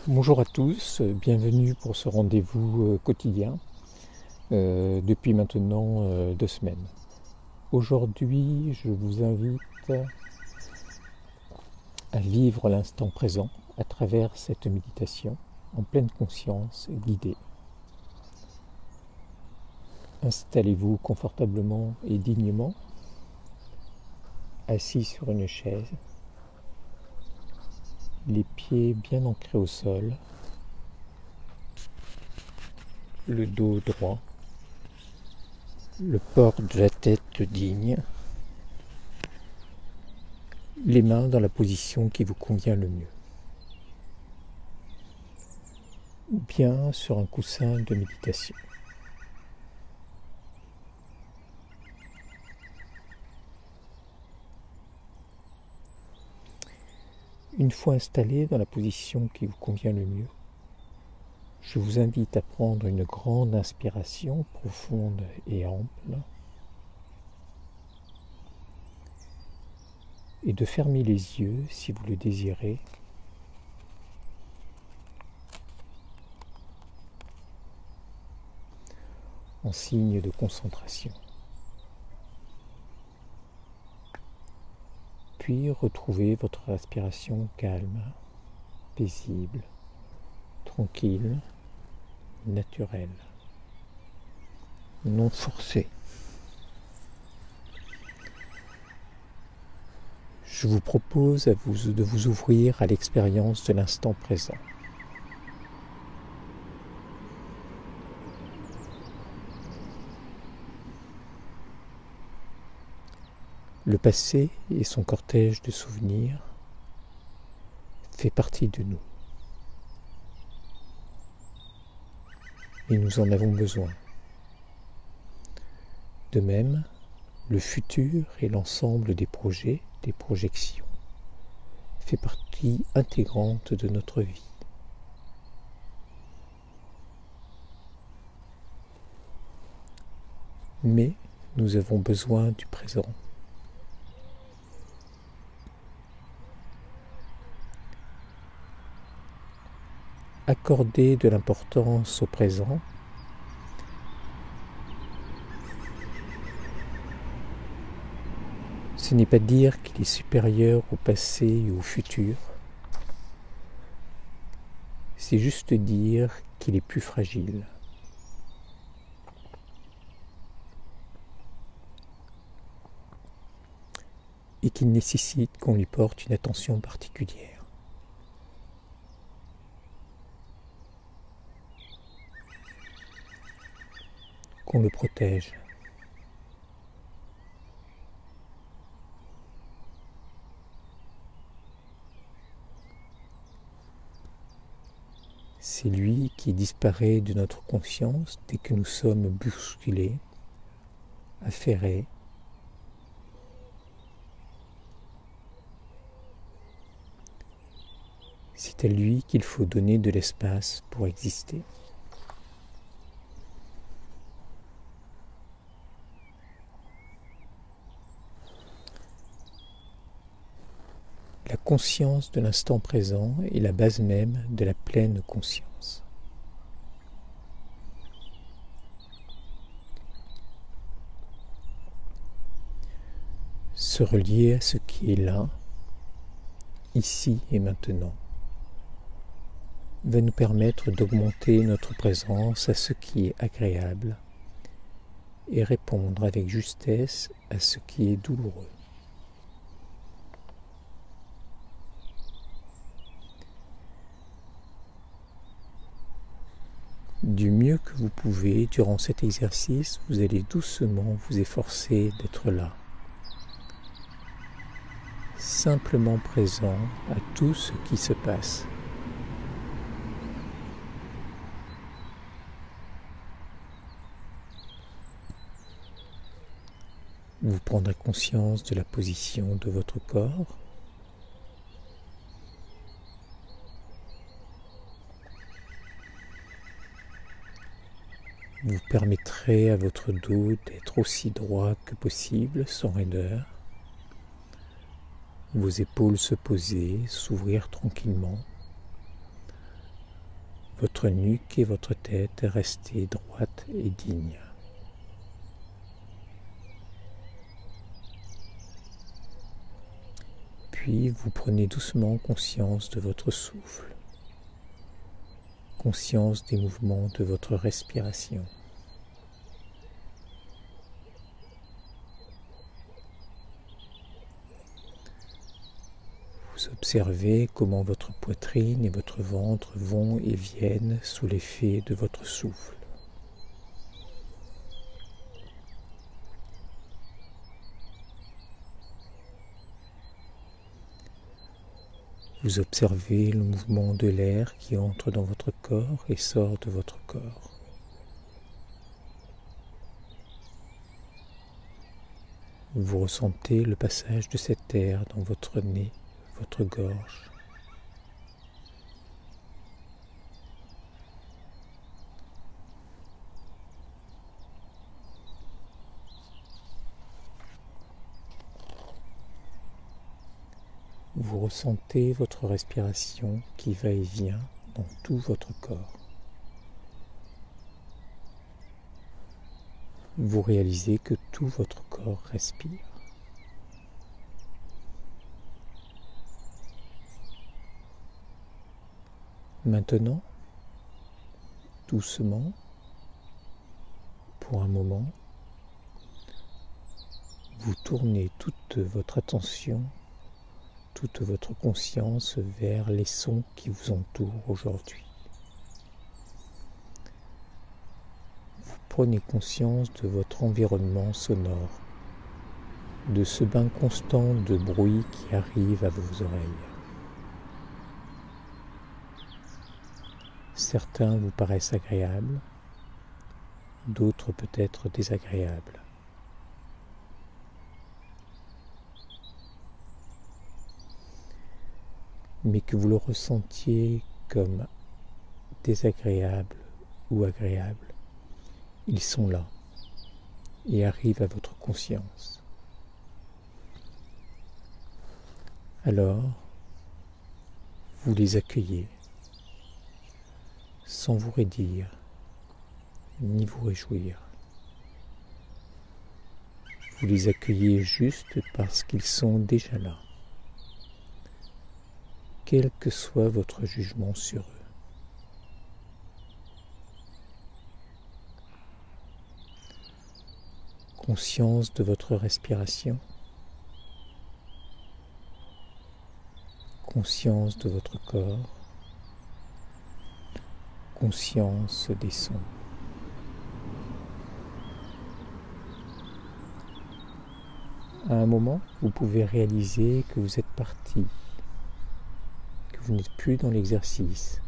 Bonjour à tous, bienvenue pour ce rendez-vous quotidien depuis maintenant 2 semaines. Aujourd'hui, je vous invite à vivre l'instant présent à travers cette méditation en pleine conscience guidée. Installez-vous confortablement et dignement, assis sur une chaise, les pieds bien ancrés au sol, le dos droit, le port de la tête digne, les mains dans la position qui vous convient le mieux. Ou bien sur un coussin de méditation. Une fois installé dans la position qui vous convient le mieux, je vous invite à prendre une grande inspiration profonde et ample et de fermer les yeux si vous le désirez, en signe de concentration. Puis retrouvez votre respiration calme, paisible, tranquille, naturelle, non forcée. Je vous propose de vous ouvrir à l'expérience de l'instant présent. Le passé et son cortège de souvenirs fait partie de nous. Et nous en avons besoin. De même, le futur et l'ensemble des projets, des projections, fait partie intégrante de notre vie. Mais nous avons besoin du présent. Accorder de l'importance au présent ce n'est pas dire qu'il est supérieur au passé et au futur, c'est juste dire qu'il est plus fragile. Et qu'il nécessite qu'on lui porte une attention particulière. Qu'on le protège. C'est lui qui disparaît de notre conscience dès que nous sommes bousculés, affairés. C'est à lui qu'il faut donner de l'espace pour exister. La conscience de l'instant présent est la base même de la pleine conscience. Se relier à ce qui est là, ici et maintenant, va nous permettre d'augmenter notre présence à ce qui est agréable et répondre avec justesse à ce qui est douloureux. Du mieux que vous pouvez, durant cet exercice, vous allez doucement vous efforcer d'être là, simplement présent à tout ce qui se passe. Vous prendrez conscience de la position de votre corps. Vous permettrez à votre dos d'être aussi droit que possible, sans raideur. Vos épaules se poser, s'ouvrir tranquillement. votre nuque et votre tête restez droite et digne. Puis vous prenez doucement conscience de votre souffle, conscience des mouvements de votre respiration. Vous observez comment votre poitrine et votre ventre vont et viennent sous l'effet de votre souffle. Vous observez le mouvement de l'air qui entre dans votre corps et sort de votre corps. Vous ressentez le passage de cet air dans votre nez, votre gorge. Vous ressentez votre respiration qui va et vient dans tout votre corps. Vous réalisez que tout votre corps respire. Maintenant, doucement, pour un moment, vous tournez toute votre attention, toute votre conscience vers les sons qui vous entourent aujourd'hui. Vous prenez conscience de votre environnement sonore, de ce bain constant de bruit qui arrive à vos oreilles. Certains vous paraissent agréables, d'autres peut-être désagréables. Mais que vous le ressentiez comme désagréable ou agréable, ils sont là et arrivent à votre conscience. Alors, vous les accueillez sans vous raidir ni vous réjouir. Vous les accueillez juste parce qu'ils sont déjà là, quel que soit votre jugement sur eux. Conscience de votre respiration, conscience de votre corps, conscience des sons. À un moment, vous pouvez réaliser que vous êtes parti, que vous n'êtes plus dans l'exercice.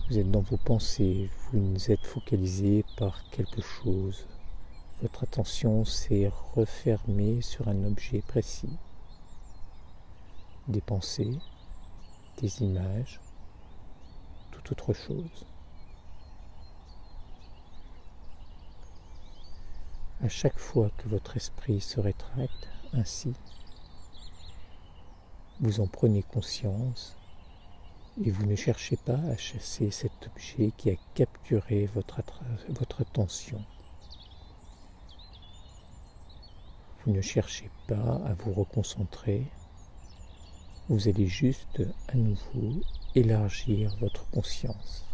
Vous êtes dans vos pensées, vous êtes focalisé par quelque chose. Votre attention s'est refermée sur un objet précis. Des pensées, des images, toute autre chose. À chaque fois que votre esprit se rétracte ainsi, vous en prenez conscience et vous ne cherchez pas à chasser cet objet qui a capturé votre attention. Vous ne cherchez pas à vous reconcentrer, vous allez juste à nouveau élargir votre conscience.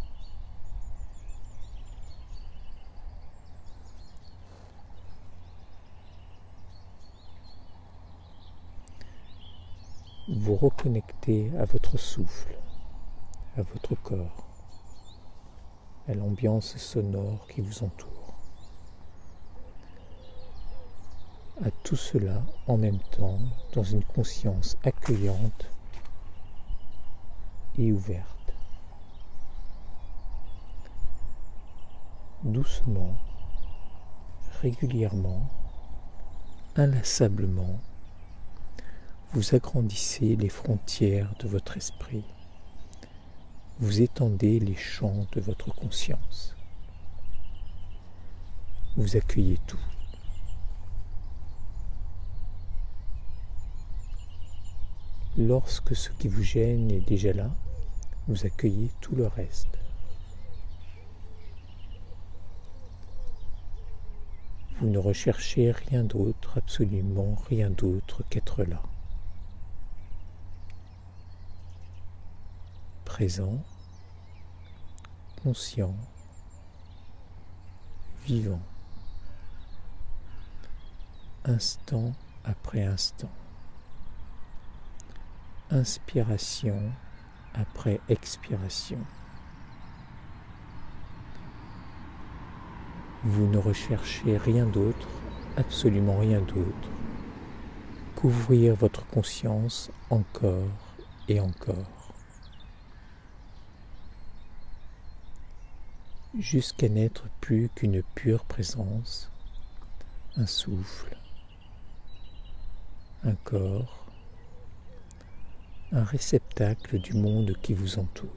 Vous reconnectez à votre souffle, à votre corps, à l'ambiance sonore qui vous entoure. À tout cela en même temps dans une conscience accueillante et ouverte. Doucement, régulièrement, inlassablement, vous agrandissez les frontières de votre esprit. Vous étendez les champs de votre conscience. Vous accueillez tout. Lorsque ce qui vous gêne est déjà là, vous accueillez tout le reste. Vous ne recherchez rien d'autre, absolument rien d'autre qu'être là. Présent, conscient, vivant, instant après instant, inspiration après expiration. Vous ne recherchez rien d'autre, absolument rien d'autre, qu'ouvrir votre conscience encore et encore, jusqu'à n'être plus qu'une pure présence, un souffle, un corps, un réceptacle du monde qui vous entoure.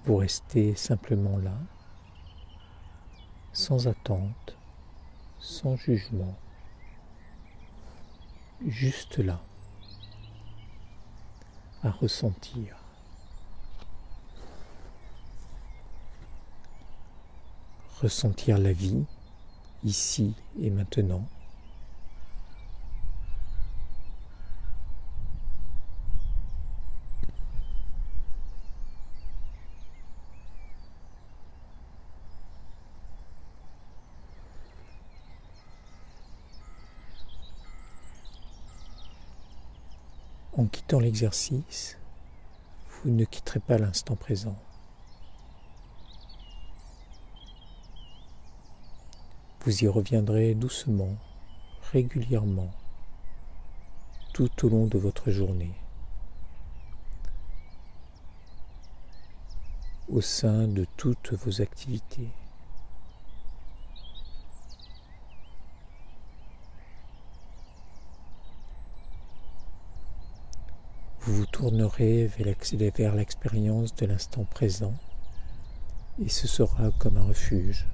Vous restez simplement là, sans attente, sans jugement, juste là, à ressentir. Ressentir la vie, ici et maintenant. En quittant l'exercice, vous ne quitterez pas l'instant présent. Vous y reviendrez doucement, régulièrement, tout au long de votre journée, au sein de toutes vos activités. Vous vous tournerez vers l'expérience de l'instant présent et ce sera comme un refuge,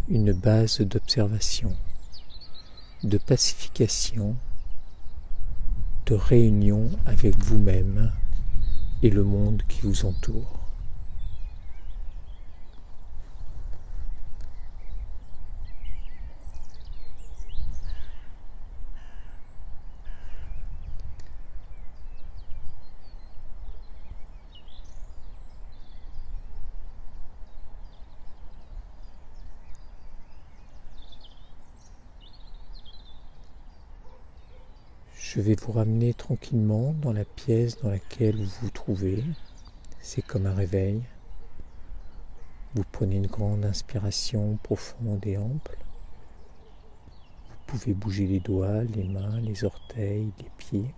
une base d'observation, de pacification, de réunion avec vous-même et le monde qui vous entoure. Je vais vous ramener tranquillement dans la pièce dans laquelle vous vous trouvez. C'est comme un réveil. Vous prenez une grande inspiration profonde et ample. Vous pouvez bouger les doigts, les mains, les orteils, les pieds.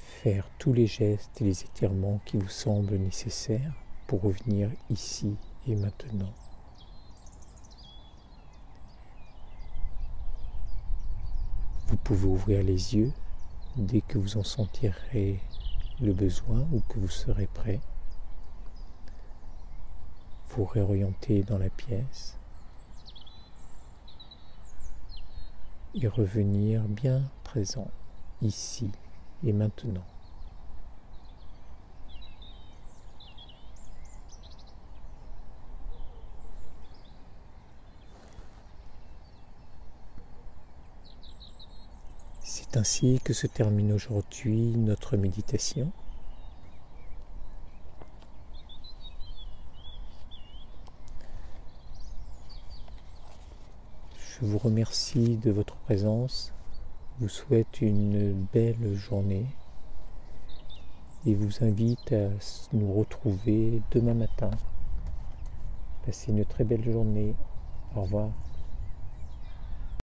Faire tous les gestes et les étirements qui vous semblent nécessaires pour revenir ici et maintenant. Vous pouvez ouvrir les yeux dès que vous en sentirez le besoin ou que vous serez prêt. Vous réorienter dans la pièce et revenir bien présent ici et maintenant. C'est ainsi que se termine aujourd'hui notre méditation. Je vous remercie de votre présence, vous souhaite une belle journée et vous invite à nous retrouver demain matin. Passez une très belle journée. Au revoir.